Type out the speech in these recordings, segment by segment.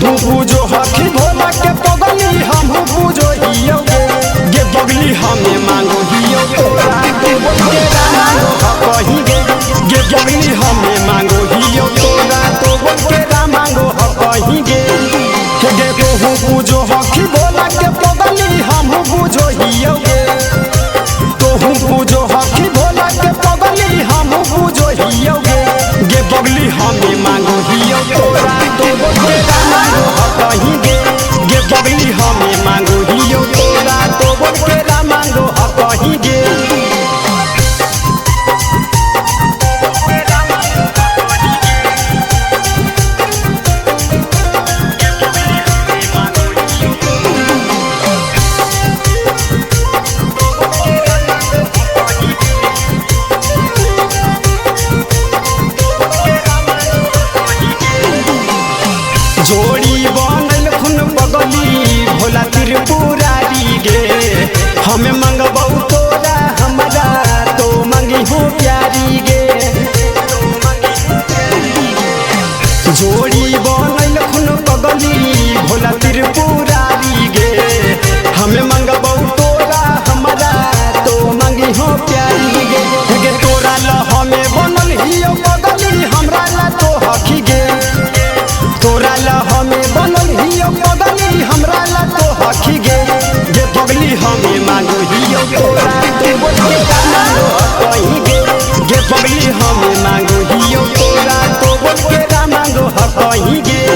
तोहू पूजो हखी भोला के पगली हम पूजो हियो गे बगली हमें मांगो हियो तोरा तो बोल के मांगो कहीं गे बगली हमें मांगो हियो तोरा तो बोल के मांगो कहीं गे तोहू पूजो हखी भोला के पगली हम पूजो हियो गे तोहू पूजो हखी भोला के पगली हम पूजो हियो गे बगली हमें मांगो हियो तोरा तो बोल के मांगो कहीं गे बगली हमें मांगो हियो तोरा तो बोल के मांगो कहीं गे जोड़ी बनल खुन बगली भोला त्रिपुरारी गे हमें मंगबौ तोरा हमारा तो मंगी हो प्यारी गे जोड़ी बनल खुन बगली भोला त्रिपुरारी गे हमें मंगबौ तोरा हमारा तो मंगी हो प्यारी गे तोरा ल हमें बनल हियो बगली हमरा ला तो हखी गे तोरा ला हमें बनल हियो बगली हमरा ला तो हखी गे बगली हमें मांगो हियो तोरा तो बोल के मांगो कहीं गे बगली हमें मांगो हियो तोरा तो बोल के मांगो कहीं गे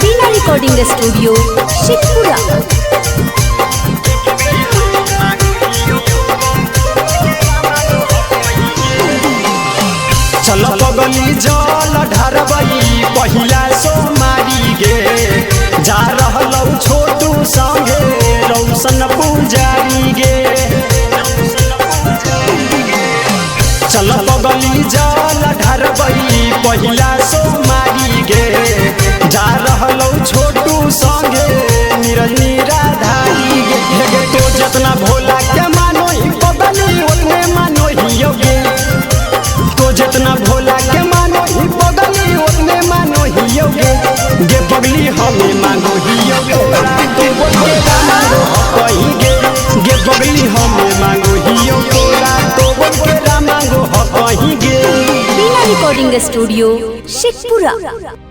बीना रिकॉर्डिंग स्टूडियो शेखपुरा। चल पगली जल ढरबई पहिला सोमारी गे जा रहलौ छोटू संगे रौशन पुजारी गे चल पगली जल ढरबई पहिला सोमारी गे जा रहलौ छोटू संगे नीरज निराधारी गे तो जितना भोला के मानो ही पगली उतने मानो हियो गे तो जितना भोला के मानो ही बगली उतने मानो हियो गे बगली हमें मांगो हियो तोरा तो बोल के मांगो कहीं गे बगली हमें मांगो हियो तोरा तो बोल के मांगो कहीं गे बीना रिकॉर्डिंग स्टूडियो शेखपुरा।